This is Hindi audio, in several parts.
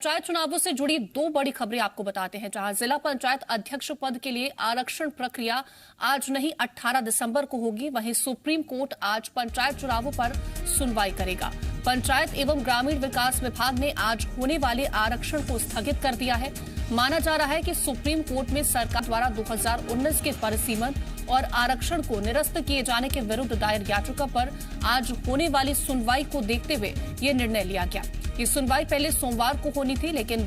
पंचायत चुनावों से जुड़ी दो बड़ी खबरें आपको बताते हैं। जहां जिला पंचायत अध्यक्ष पद के लिए आरक्षण प्रक्रिया आज नहीं 18 दिसंबर को होगी, वहीं सुप्रीम कोर्ट आज पंचायत चुनावों पर सुनवाई करेगा। पंचायत एवं ग्रामीण विकास विभाग ने आज होने वाले आरक्षण को स्थगित कर दिया है। माना जा रहा है कि सुप्रीम कोर्ट में सरकार द्वारा 2019 के परिसीमन और आरक्षण को निरस्त किए जाने के विरुद्ध दायर याचिका पर आज होने वाली सुनवाई को देखते हुए ये निर्णय लिया गया। ये सुनवाई पहले सोमवार को होनी थी, लेकिन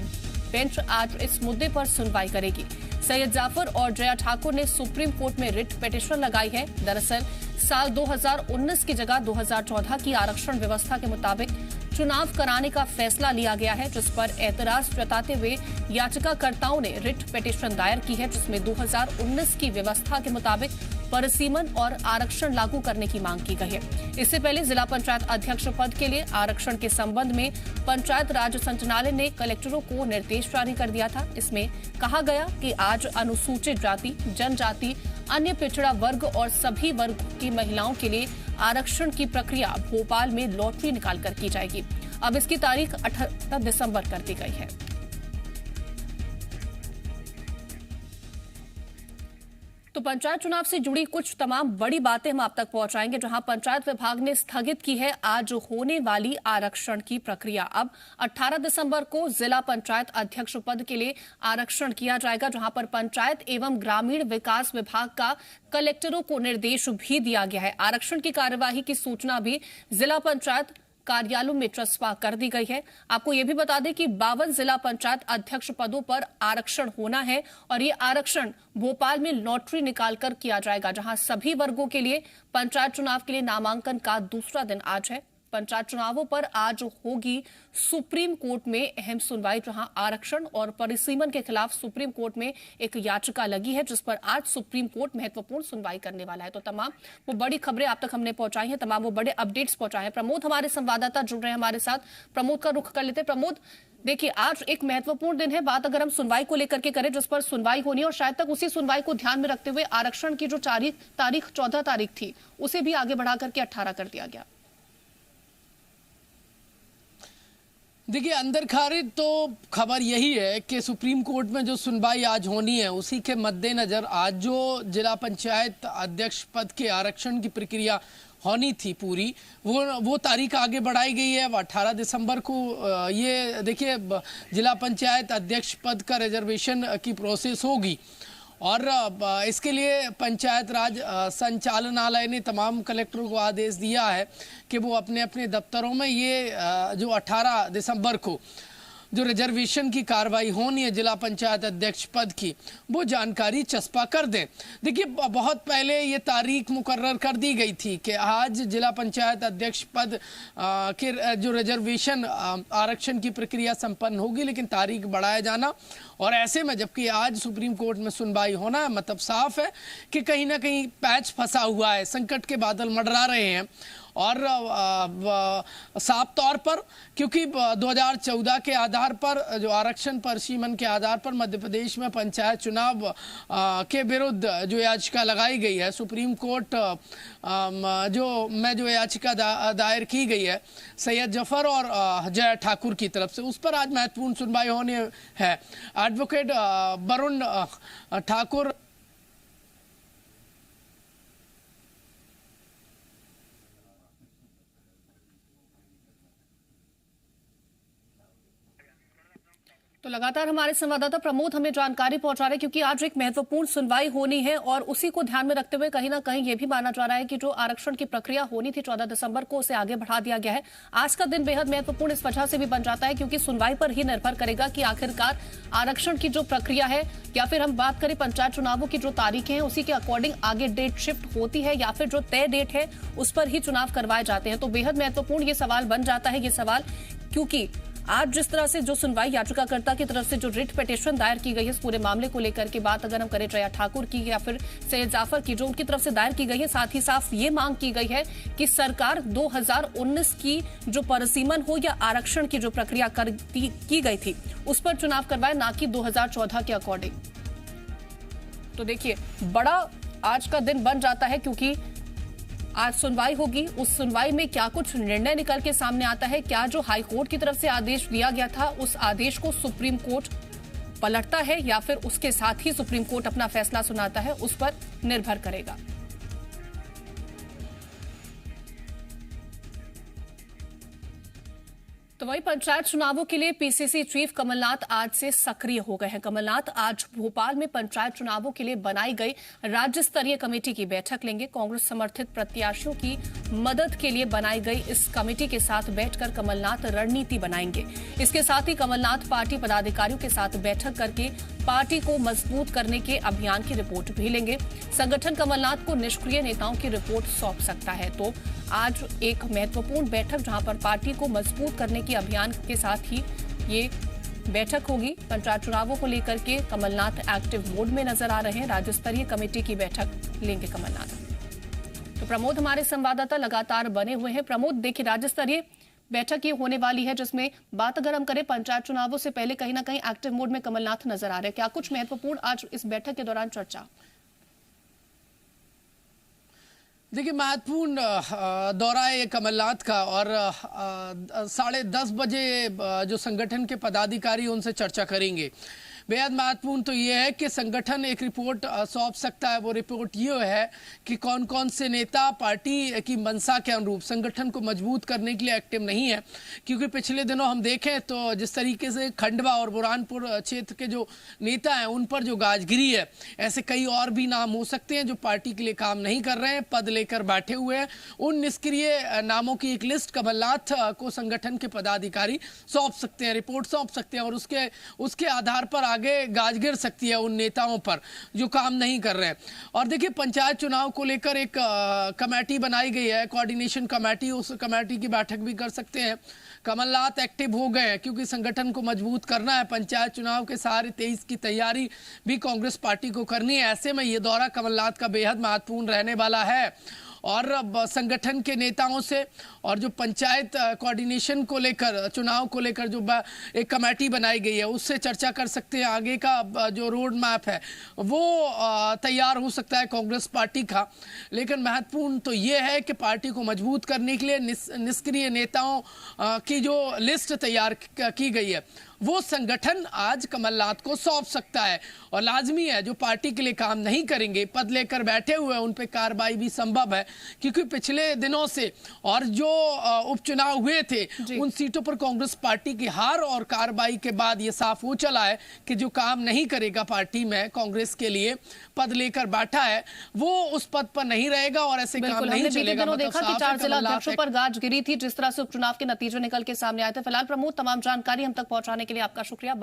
बेंच आज इस मुद्दे पर सुनवाई करेगी। सैयद जाफर और जया ठाकुर ने सुप्रीम कोर्ट में रिट पिटीशन लगाई है। दरअसल साल 2019 की जगह 2014 की आरक्षण व्यवस्था के मुताबिक चुनाव कराने का फैसला लिया गया है, जिस पर एतराज जताते हुए याचिकाकर्ताओं ने रिट पिटीशन दायर की है, जिसमें 2019 की व्यवस्था के मुताबिक परिसीमन और आरक्षण लागू करने की मांग की गई है। इससे पहले जिला पंचायत अध्यक्ष पद के लिए आरक्षण के संबंध में पंचायत राज संचालनालय ने कलेक्टरों को निर्देश जारी कर दिया था। इसमें कहा गया कि आज अनुसूचित जाति, जनजाति, अन्य पिछड़ा वर्ग और सभी वर्ग की महिलाओं के लिए आरक्षण की प्रक्रिया भोपाल में लॉटरी निकालकर की जाएगी। अब इसकी तारीख 18 दिसंबर कर दी गई है। तो पंचायत चुनाव से जुड़ी कुछ तमाम बड़ी बातें हम आप तक पहुंचाएंगे, जहां पंचायत विभाग ने स्थगित की है आज होने वाली आरक्षण की प्रक्रिया। अब 18 दिसंबर को जिला पंचायत अध्यक्ष पद के लिए आरक्षण किया जाएगा, जहां पर पंचायत एवं ग्रामीण विकास विभाग का कलेक्टरों को निर्देश भी दिया गया है। आरक्षण की कार्यवाही की सूचना भी जिला पंचायत कार्यालयों में ट्रांसफर कर दी गई है। आपको यह भी बता दें कि 52 जिला पंचायत अध्यक्ष पदों पर आरक्षण होना है और ये आरक्षण भोपाल में लॉटरी निकालकर किया जाएगा, जहां सभी वर्गों के लिए पंचायत चुनाव के लिए नामांकन का दूसरा दिन आज है। पंचायत चुनावों पर आज होगी सुप्रीम कोर्ट में अहम सुनवाई, जहां आरक्षण और परिसीमन के खिलाफ सुप्रीम कोर्ट में एक याचिका लगी है, जिस पर आज सुप्रीम कोर्ट महत्वपूर्ण सुनवाई करने वाला है। तो तमाम वो बड़ी खबरें आप तक हमने पहुंचाई हैं, तमाम वो बड़े अपडेट्स पहुंचाए हैं। प्रमोद हमारे संवाददाता जुड़ रहे हैं हमारे साथ, प्रमोद का रुख कर लेते। प्रमोद, देखिए आज एक महत्वपूर्ण दिन है। बात अगर हम सुनवाई को लेकर के करें, जिस पर सुनवाई होनी है और शायद तक उसी सुनवाई को ध्यान में रखते हुए आरक्षण की जो तारीख 14 तारीख थी उसे भी आगे बढ़ा करके 18 कर दिया गया। देखिए, अंदर खारिज तो खबर यही है कि सुप्रीम कोर्ट में जो सुनवाई आज होनी है उसी के मद्देनजर आज जो जिला पंचायत अध्यक्ष पद के आरक्षण की प्रक्रिया होनी थी पूरी, वो तारीख आगे बढ़ाई गई है। अब 18 दिसंबर को ये देखिए जिला पंचायत अध्यक्ष पद का रिजर्वेशन की प्रोसेस होगी और इसके लिए पंचायत राज संचालनालय ने तमाम कलेक्टरों को आदेश दिया है कि वो अपने अपने दफ्तरों में ये जो 18 दिसंबर को जो रिजर्वेशन की कार्रवाई होनी है जिला पंचायत अध्यक्ष पद की, वो जानकारी चस्पा कर दें। देखिए, बहुत पहले ये तारीख मुकर्रर कर दी गई थी कि आज जिला पंचायत अध्यक्ष पद के जो रिजर्वेशन आरक्षण की प्रक्रिया संपन्न होगी, लेकिन तारीख बढ़ाया जाना और ऐसे में जबकि आज सुप्रीम कोर्ट में सुनवाई होना है, मतलब साफ है कि कहीं ना कहीं पैच फंसा हुआ है, संकट के बादल मंडरा रहे हैं। और साफ तौर पर क्योंकि 2014 के आधार पर जो आरक्षण परिसीमन के आधार पर मध्य प्रदेश में पंचायत चुनाव के विरुद्ध जो याचिका लगाई गई है सुप्रीम कोर्ट जो याचिका दायर की गई है सैयद जफर और जया ठाकुर की तरफ से, उस पर आज महत्वपूर्ण सुनवाई होनी है। एडवोकेट वरुण ठाकुर तो लगातार हमारे संवाददाता प्रमोद हमें जानकारी पहुंचा रहे हैं, क्योंकि आज एक महत्वपूर्ण सुनवाई होनी है और उसी को ध्यान में रखते हुए कहीं ना कहीं ये भी माना जा रहा है कि जो आरक्षण की प्रक्रिया होनी थी 14 दिसंबर को, उसे आगे बढ़ा दिया गया है। आज का दिन बेहद महत्वपूर्ण इस वजह से भी बन जाता है क्योंकि सुनवाई पर ही निर्भर करेगा कि आखिरकार आरक्षण की जो प्रक्रिया है या फिर हम बात करें पंचायत चुनावों की जो तारीखें हैं उसी के अकॉर्डिंग आगे डेट शिफ्ट होती है या फिर जो तय डेट है उस पर ही चुनाव करवाए जाते हैं। तो बेहद महत्वपूर्ण ये सवाल बन जाता है, ये सवाल, क्योंकि आज जिस तरह से जो सुनवाई याचिकाकर्ता की तरफ से जो रिट पिटीशन दायर की गई है इस पूरे मामले को लेकर के, बात अगर हम करें जया ठाकुर की या फिर सैयद जाफर की, जो उनकी तरफ से दायर की गई है, साथ ही साफ ये मांग की गई है कि सरकार 2019 की जो परिसीमन हो या आरक्षण की जो प्रक्रिया की गई थी उस पर चुनाव करवाए, ना कि 2014 के अकॉर्डिंग। तो देखिए, बड़ा आज का दिन बन जाता है क्योंकि आज सुनवाई होगी। उस सुनवाई में क्या कुछ निर्णय निकल के सामने आता है, क्या जो हाई कोर्ट की तरफ से आदेश दिया गया था उस आदेश को सुप्रीम कोर्ट पलटता है या फिर उसके साथ ही सुप्रीम कोर्ट अपना फैसला सुनाता है, उस पर निर्भर करेगा। तो वहीं पंचायत चुनावों के लिए पीसीसी चीफ कमलनाथ आज से सक्रिय हो गए हैं। कमलनाथ आज भोपाल में पंचायत चुनावों के लिए बनाई गई राज्य स्तरीय कमेटी की बैठक लेंगे। कांग्रेस समर्थित प्रत्याशियों की मदद के लिए बनाई गई इस कमेटी के साथ बैठकर कमलनाथ रणनीति बनाएंगे। इसके साथ ही कमलनाथ पार्टी पदाधिकारियों के साथ बैठक करके पार्टी को मजबूत करने के अभियान की रिपोर्ट भी लेंगे। संगठन कमलनाथ को निष्क्रिय नेताओं की रिपोर्ट सौंप सकता है। तो आज एक महत्वपूर्ण बैठक जहां पर पार्टी को मजबूत करने के अभियान के साथ ही ये बैठक होगी। पंचायत चुनावों को लेकर के कमलनाथ एक्टिव मोड में नजर आ रहे हैं। राज्य स्तरीय कमेटी की बैठक लेंगे कमलनाथ। तो प्रमोद हमारे संवाददाता लगातार बने हुए हैं। प्रमोद, देखिए राज्य स्तरीय बैठक ये होने वाली है जिसमें बात अगर हम करें पंचायत चुनावों से पहले कहीं ना कहीं एक्टिव मोड में कमलनाथ नजर आ रहे हैं। क्या कुछ महत्वपूर्ण आज इस बैठक के दौरान चर्चा? देखिए, महत्वपूर्ण दौरा है कमलनाथ का और 10:30 बजे जो संगठन के पदाधिकारी उनसे चर्चा करेंगे। बेहद महत्वपूर्ण तो ये है कि संगठन एक रिपोर्ट सौंप सकता है। वो रिपोर्ट ये है कि कौन कौन से नेता पार्टी की मंशा के अनुरूप संगठन को मजबूत करने के लिए एक्टिव नहीं है, क्योंकि पिछले दिनों हम देखें तो जिस तरीके से खंडवा और बुरहानपुर क्षेत्र के जो नेता हैं उन पर जो गाजगिरी है, ऐसे कई और भी नाम हो सकते हैं जो पार्टी के लिए काम नहीं कर रहे हैं, पद लेकर बैठे हुए हैं। उन निष्क्रिय नामों की एक लिस्ट कमलनाथ को संगठन के पदाधिकारी सौंप सकते हैं, रिपोर्ट सौंप सकते हैं और उसके आधार पर आगे गाज गिर सकती है उन नेताओं पर जो काम नहीं कर रहे हैं। और देखिए, पंचायत चुनाव को लेकर एक कमेटी बनाई गई है, कोऑर्डिनेशन कमेटी। उस कमेटी की बैठक भी कर सकते हैं। कमलनाथ एक्टिव हो गए हैं क्योंकि संगठन को मजबूत करना है। पंचायत चुनाव के सारे 23 की तैयारी भी कांग्रेस पार्टी को करनी है। ऐसे में ये दौरा कमलनाथ का बेहद महत्वपूर्ण रहने वाला है और संगठन के नेताओं से और जो पंचायत कोऑर्डिनेशन को लेकर, चुनाव को लेकर जो एक कमेटी बनाई गई है उससे चर्चा कर सकते हैं। आगे का जो रोड मैप है वो तैयार हो सकता है कांग्रेस पार्टी का। लेकिन महत्वपूर्ण तो ये है कि पार्टी को मजबूत करने के लिए निष्क्रिय नेताओं की जो लिस्ट तैयार की गई है वो संगठन आज कमलनाथ को सौंप सकता है। और लाजमी है जो पार्टी के लिए काम नहीं करेंगे, पद लेकर बैठे हुए हैं, उन पे कार्रवाई भी संभव है, क्योंकि पिछले दिनों से और जो उपचुनाव हुए थे उन सीटों पर कांग्रेस पार्टी की हार और कार्रवाई के बाद ये साफ हो चला है कि जो काम नहीं करेगा पार्टी में कांग्रेस के लिए पद लेकर बैठा है वो उस पद पर नहीं रहेगा और ऐसे काम नहीं चलेगा। देखा कि 4 जिला अध्यक्षों पर गाज गिरी थी जिस तरह से उपचुनाव के नतीजे निकल के सामने आए थे। फिलहाल प्रमोद, तमाम जानकारी हम तक पहुंचाने के लिए आपका शुक्रिया।